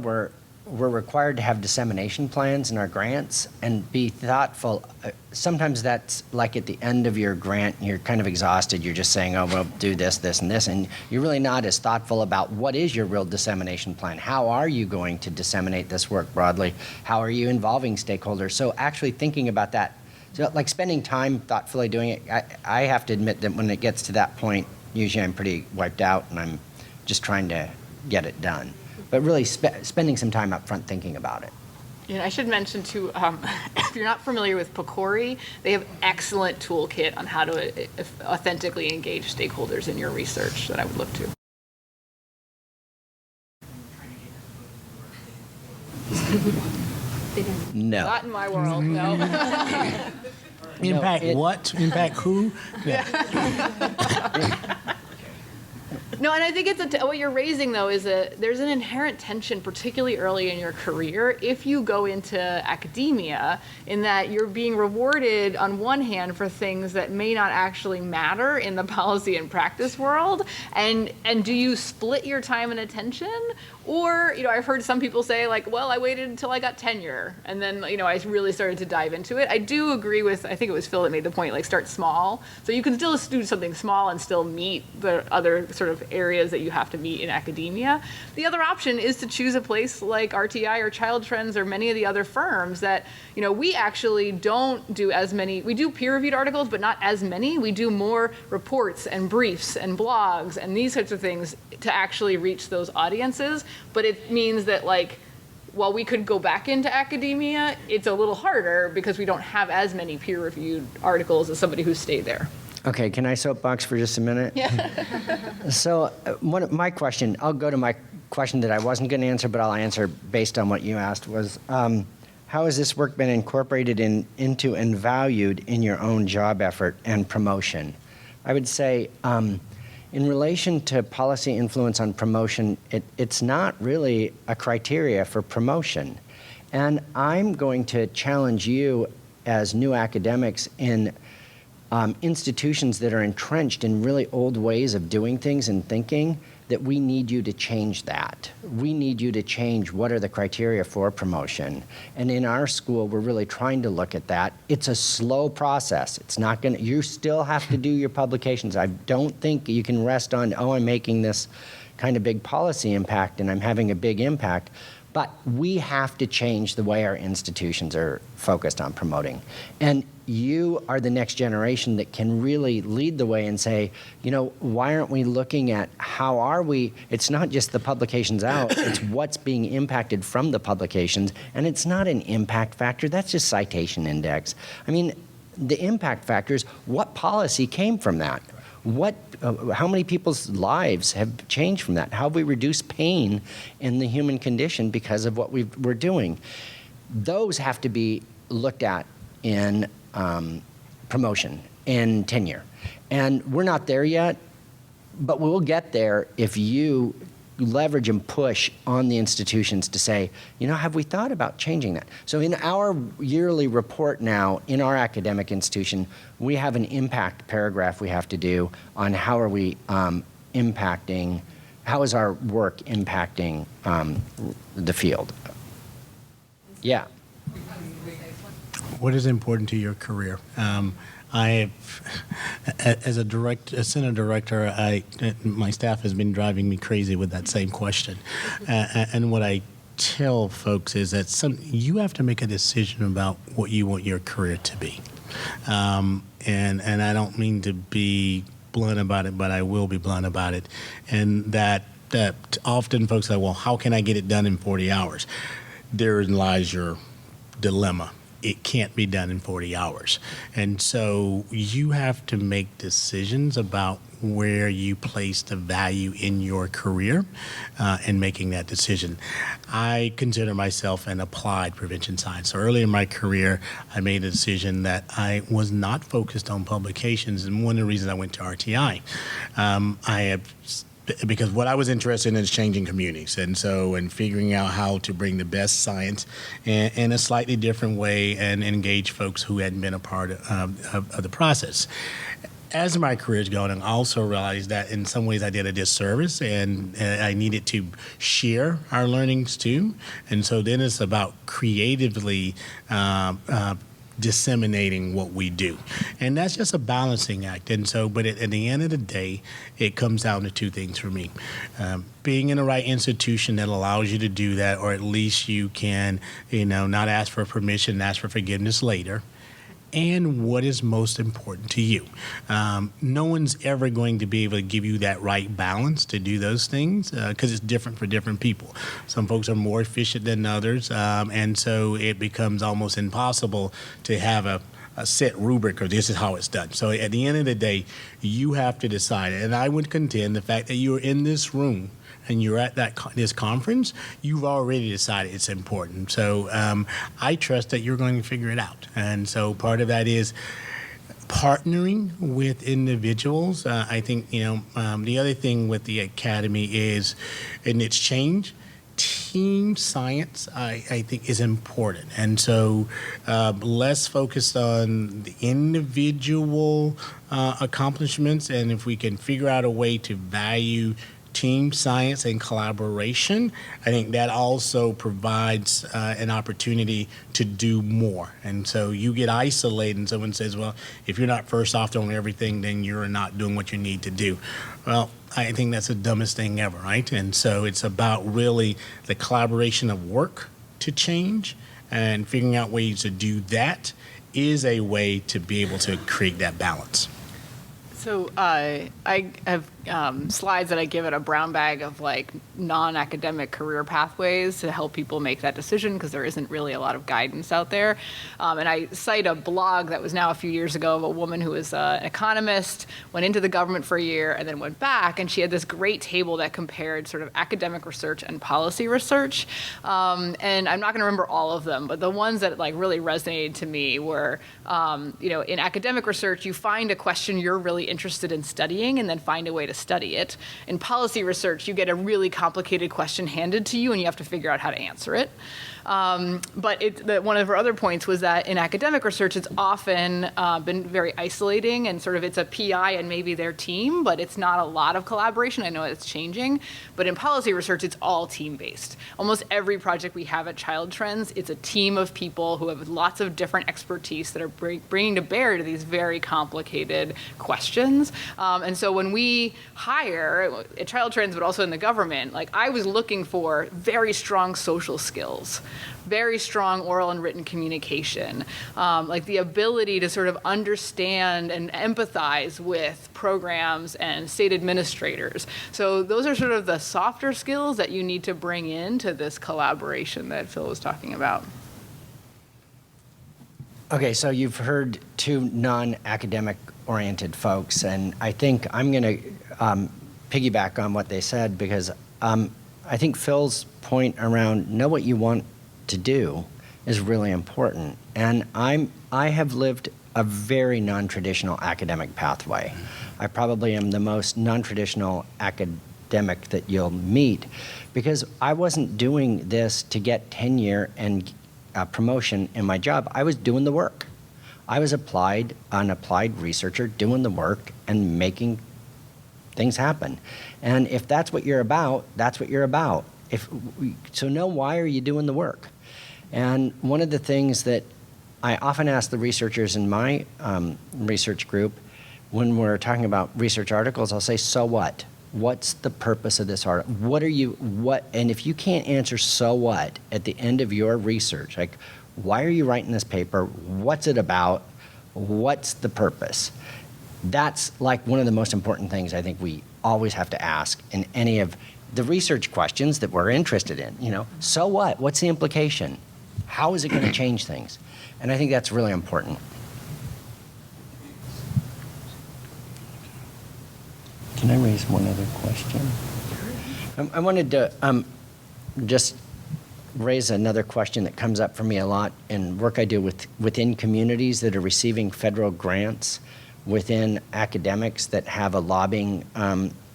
we're required to have dissemination plans in our grants and be thoughtful. Sometimes that's like at the end of your grant, you're kind of exhausted. You're just saying, oh, well, do this, this, and this. And you're really not as thoughtful about what is your real dissemination plan. How are you going to disseminate this work broadly? How are you involving stakeholders? So actually thinking about that, so like spending time thoughtfully doing it, I have to admit that when it gets to that point, usually I'm pretty wiped out and I'm just trying to get it done. But really spending some time up front thinking about it. And I should mention too, if you're not familiar with PCORI, they have excellent toolkit on how to authentically engage stakeholders in your research that I would look to. No. Not in my world, no. Impact what? Impact who? Yeah. No, and I think what you're raising, though, is there's an inherent tension, particularly early in your career, if you go into academia, in that you're being rewarded on one hand for things that may not actually matter in the policy and practice world, and do you split your time and attention? Or, you know, I've heard some people say, like, well, I waited until I got tenure, and then, you know, I really started to dive into it. I do agree with, I think it was Phil that made the point, like, start small. So you can still do something small and still meet the other sort of areas that you have to meet in academia. The other option is to choose a place like RTI or Child Trends or many of the other firms that, you know, we actually don't do as many, we do peer-reviewed articles, but not as many. We do more reports and briefs and blogs and these types of things to actually reach those audiences. But it means that, like, while we could go back into academia, it's a little harder because we don't have as many peer-reviewed articles as somebody who's stayed there. Okay, can I soapbox for just a minute? Yeah. So my question, I'll go to my question that I wasn't going to answer, but I'll answer based on what you asked, was how has this work been incorporated into and valued in your own job effort and promotion? I would say in relation to policy influence on promotion, it's not really a criteria for promotion. And I'm going to challenge you as new academics in institutions that are entrenched in really old ways of doing things and thinking, that we need you to change that. We need you to change what are the criteria for promotion. And in our school, we're really trying to look at that. It's a slow process. It's not going to, you still have to do your publications. I don't think you can rest on, oh, I'm making this kind of big policy impact and I'm having a big impact. But we have to change the way our institutions are focused on promoting. And you are the next generation that can really lead the way and say, you know, why aren't we looking at how are we, it's not just the publications out, it's what's being impacted from the publications. And it's not an impact factor, that's just citation index. I mean, the impact factor is what policy came from that? How many people's lives have changed from that? How have we reduced pain in the human condition because of what we're doing? Those have to be looked at in promotion and tenure. And we're not there yet, but we'll get there if you leverage and push on the institutions to say, you know, have we thought about changing that? So in our yearly report now, in our academic institution, we have an impact paragraph we have to do on how are we impacting, how is our work impacting the field? Yeah. What is important to your career? I have, as a center director, my staff has been driving me crazy with that same question. And what I tell folks is that you have to make a decision about what you want your career to be. And I don't mean to be blunt about it, but I will be blunt about it. And that often folks say, well, how can I get it done in 40 hours? Therein lies your dilemma. It can't be done in 40 hours. And so you have to make decisions about where you place the value in your career and making that decision. I consider myself an applied prevention science. So early in my career, I made a decision that I was not focused on publications. And one of the reasons I went to RTI, because what I was interested in is changing communities, and figuring out how to bring the best science in a slightly different way and engage folks who hadn't been a part of the process. As my career is going, I also realized that in some ways I did a disservice, and I needed to share our learnings too. And so then it's about creatively disseminating what we do. And that's just a balancing act. And so, but at the end of the day, it comes down to two things for me. Being in the right institution that allows you to do that, or at least you can, not ask for permission, ask for forgiveness later. And what is most important to you. No one's ever going to be able to give you that right balance to do those things because it's different for different people. Some folks are more efficient than others, and so it becomes almost impossible to have a set rubric or this is how it's done. So at the end of the day, you have to decide. And I would contend the fact that you're in this room and you're at this conference, you've already decided it's important. So I trust that you're going to figure it out. And so part of that is partnering with individuals. I think, the other thing with the academy is, and it's changed, team science, I think, is important. And so less focused on the individual accomplishments, and if we can figure out a way to value team science and collaboration, I think that also provides an opportunity to do more. And so you get isolated and someone says, well, if you're not first off on everything, then you're not doing what you need to do. Well, I think that's the dumbest thing ever, right? And so it's about really the collaboration of work to change, and figuring out ways to do that is a way to be able to create that balance. So I have slides that I give at a brown bag of non-academic career pathways to help people make that decision, because there isn't really a lot of guidance out there. And I cite a blog that was now a few years ago of a woman who was an economist, went into the government for a year and then went back, and she had this great table that compared sort of academic research and policy research. And I'm not going to remember all of them, but the ones that really resonated to me were, in academic research, you find a question you're really interested in studying and then find a way to study it. In policy research, you get a really complicated question handed to you and you have to figure out how to answer it. But one of her other points was that in academic research, it's often been very isolating and sort of it's a PI and maybe their team, but it's not a lot of collaboration. I know it's changing, but in policy research, it's all team-based. Almost every project we have at Child Trends, it's a team of people who have lots of different expertise that are bringing to bear to these very complicated questions. And so when we hire at Child Trends, but also in the government, like I was looking for very strong social skills, very strong oral and written communication, like the ability to sort of understand and empathize with programs and state administrators. So those are sort of the softer skills that you need to bring into this collaboration that Phil was talking about. Okay, so you've heard two non-academic oriented folks, and I think I'm going to piggyback on what they said because I think Phil's point around know what you want to do is really important. And I have lived a very non-traditional academic pathway. I probably am the most non-traditional academic that you'll meet because I wasn't doing this to get tenure and promotion in my job. I was doing the work. I was an applied researcher doing the work and making things happen. And if that's what you're about, that's what you're about. So know why are you doing the work? And one of the things that I often ask the researchers in my research group when we're talking about research articles, I'll say, so what? What's the purpose of this article? And if you can't answer so what at the end of your research, like why are you writing this paper? What's it about? What's the purpose? That's like one of the most important things I think we always have to ask in any of the research questions that we're interested in. So what? What's the implication? How is it going to change things? And I think that's really important. Can I raise one other question? I wanted to just raise another question that comes up for me a lot in work I do within communities that are receiving federal grants within academics that have a lobbying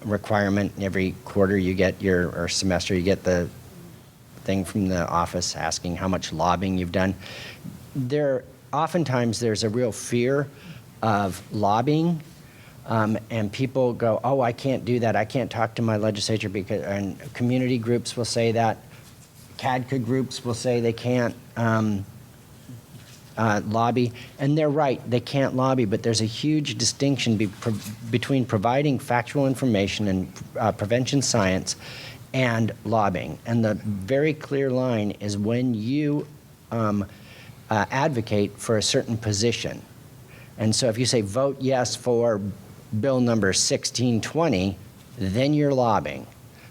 requirement. Every quarter you get or semester you get the thing from the office asking how much lobbying you've done. Oftentimes there's a real fear of lobbying, and people go, oh, I can't do that. I can't talk to my legislature and community groups will say that. CADCA groups will say they can't lobby, and they're right, they can't lobby, but there's a huge distinction between providing factual information and prevention science and lobbying. And the very clear line is when you advocate for a certain position. And so if you say vote yes for bill number 1620, then you're lobbying.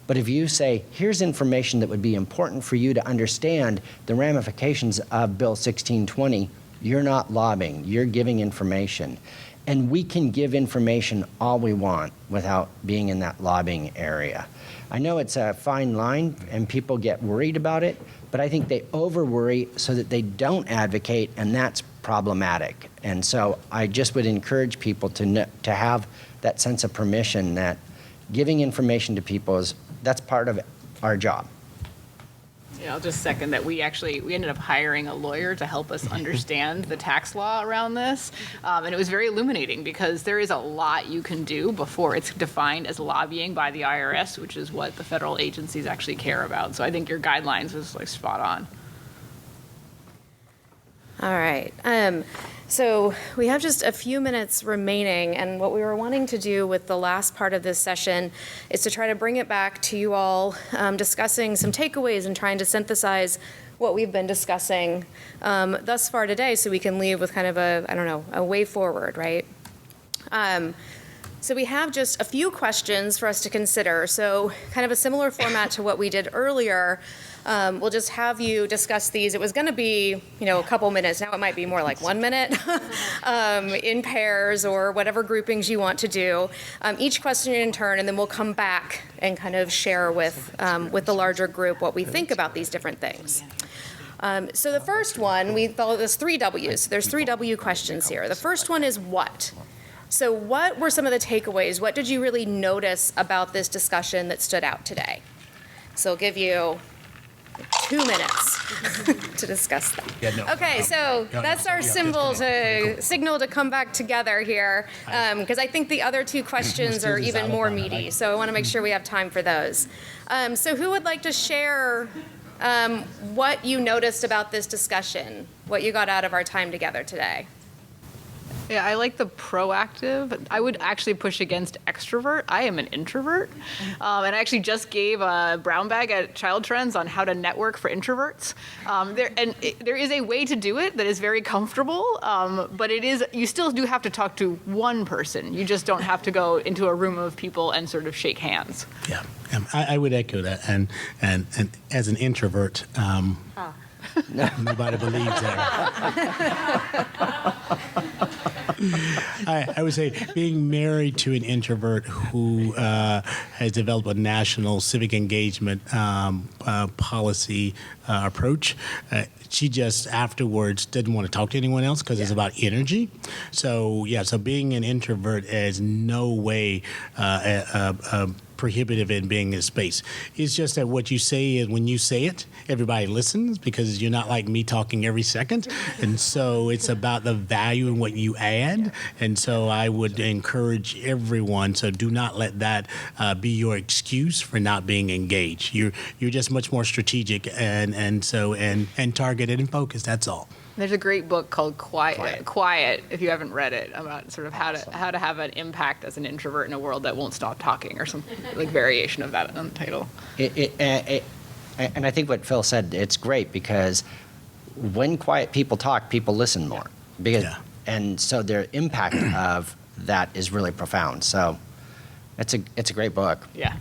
But if you say, here's information that would be important for you to understand the ramifications of Bill 1620, you're not lobbying, you're giving information. And we can give information all we want without being in that lobbying area. I know it's a fine line and people get worried about it, but I think they over-worry so that they don't advocate, and that's problematic. And so I just would encourage people to have that sense of permission that giving information to people that's part of our job. Yeah, I'll just second that we ended up hiring a lawyer to help us understand the tax law around this. And it was very illuminating because there is a lot you can do before it's defined as lobbying by the IRS, which is what the federal agencies actually care about. So I think your guidelines was spot on. All right. So we have just a few minutes remaining, and what we were wanting to do with the last part of this session is to try to bring it back to you all, discussing some takeaways and trying to synthesize what we've been discussing thus far today so we can leave with kind of a way forward, right? So we have just a few questions for us to consider. So kind of a similar format to what we did earlier. We'll just have you discuss these. It was going to be, a couple minutes. Now it might be more like 1 minute in pairs or whatever groupings you want to do. Each question in turn, and then we'll come back and kind of share with the larger group what we think about these different things. So the first one, we thought there's 3 W's. There's 3 W questions here. The first one is what. So what were some of the takeaways? What did you really notice about this discussion that stood out today? So I'll give you 2 minutes to discuss that. Yeah, no. Okay, so that's our signal to come back together here, because I think the other two questions are even more meaty, so I want to make sure we have time for those. So who would like to share what you noticed about this discussion, what you got out of our time together today? Yeah, I like the proactive. I would actually push against extrovert. I am an introvert. And I actually just gave a brown bag at Child Trends on how to network for introverts. There is a way to do it that is very comfortable, but you still do have to talk to one person. You just don't have to go into a room of people and sort of shake hands. Yeah, I would echo that. And as an introvert, nobody believes that. I would say being married to an introvert who has developed a national civic engagement policy approach, she just afterwards didn't want to talk to anyone else because it's about energy. So being an introvert is no way prohibitive in being in space. It's just that what you say is when you say it, everybody listens because you're not like me talking every second. And so it's about the value in what you add. And so I would encourage everyone, so do not let that be your excuse for not being engaged. You're just much more strategic and targeted and focused, that's all. There's a great book called Quiet, if you haven't read it, about sort of how to have an impact as an introvert in a world that won't stop talking, or some like variation of that on the title. And I think what Phil said, it's great because when quiet people talk, people listen more. And so their impact of that is really profound. So it's a great book. Yeah.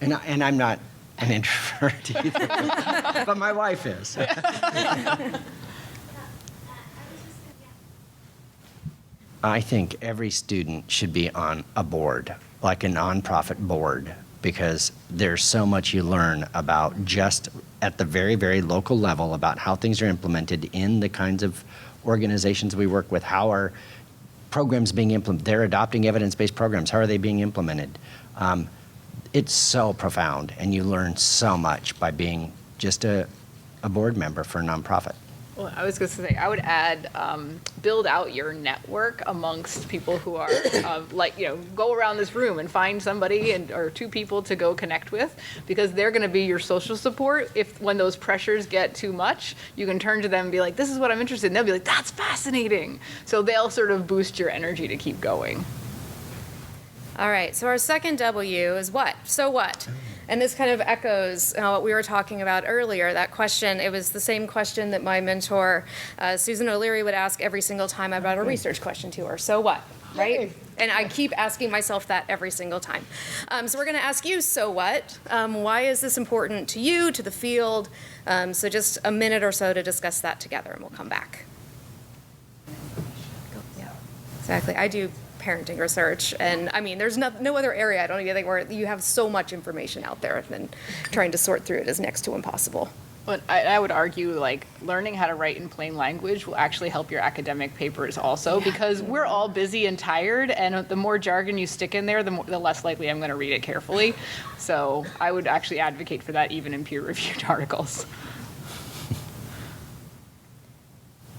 And I'm not an introvert either, but my wife is. I think every student should be on a board, like a nonprofit board, because there's so much you learn about just at the very, very local level about how things are implemented in the kinds of organizations we work with, how are programs being implemented. They're adopting evidence-based programs. How are they being implemented? It's so profound, and you learn so much by being just a board member for a nonprofit. Well, I was going to say, I would add, build out your network amongst people who are go around this room and find somebody or two people to go connect with, because they're going to be your social support. When those pressures get too much, you can turn to them and be like, this is what I'm interested in. They'll be like, that's fascinating. So they'll sort of boost your energy to keep going. All right, so our second W is what? So what? And this kind of echoes what we were talking about earlier, that question. It was the same question that my mentor, Susan O'Leary, would ask every single time I brought a research question to her. So what, right? And I keep asking myself that every single time. So we're gonna ask you, so what? Why is this important to you, to the field? So just a minute or so to discuss that together, and we'll come back. Yeah, exactly. I do parenting research, and I mean, there's no other area, I don't even think, where you have so much information out there, and trying to sort through it is next to impossible. But I would argue, like, learning how to write in plain language will actually help your academic papers also, because we're all busy and tired, and the more jargon you stick in there, the less likely I'm going to read it carefully. So I would actually advocate for that even in peer-reviewed articles.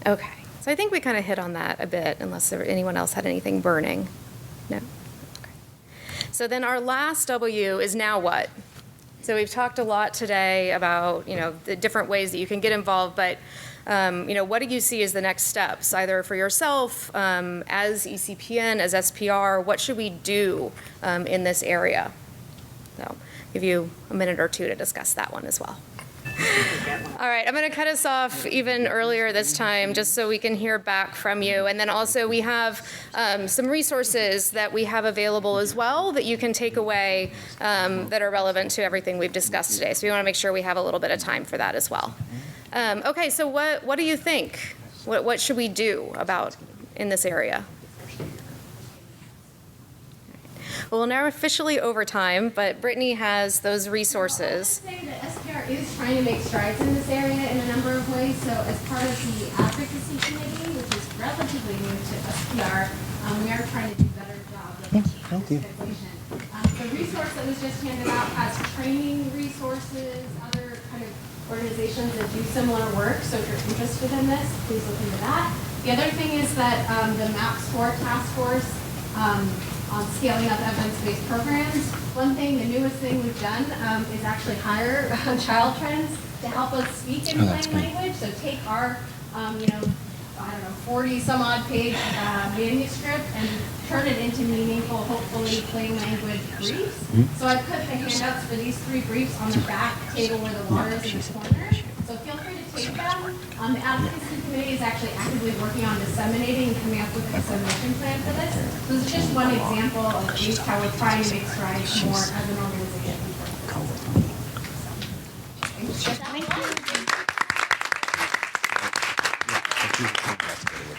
Okay. So I think we kind of hit on that a bit, unless anyone else had anything burning. No? Okay. So then our last W is now what? So we've talked a lot today about, the different ways that you can get involved, but, what do you see as the next steps, either for yourself, as ECPN, as SPR? What should we do in this area? So give you a minute or two to discuss that one as well. All right, I'm going to cut us off even earlier this time, just so we can hear back from you. And then also we have some resources that we have available as well that you can take away that are relevant to everything we've discussed today. So we want to make sure we have a little bit of time for that as well. Okay, so what do you think? What should we do about in this area? Well, we're now officially over time, but Brittany has those resources. I would say that SPR is trying to make strides in this area in a number of ways. So as part of the advocacy committee, which is relatively new to SPR, We are trying to do a better job of translation. The resource that was just handed out has training resources, other kind of organizations that do similar work. So if you're interested in this, please look into that. The other thing is that the MAP-SCORE task force on scaling up evidence-based programs. One thing, the newest thing we've done is actually hire child trends to help us speak in plain language. So take our, 40 some odd page manuscript and turn it into meaningful, hopefully plain language briefs. So I put the handouts for these 3 briefs on the back table where the water is in the corner. So feel free to take them. The advocacy committee is actually actively working on disseminating and coming up with a dissemination plan for this. So this is just one example of at least how we're trying to make strides more as an organization. Thank you.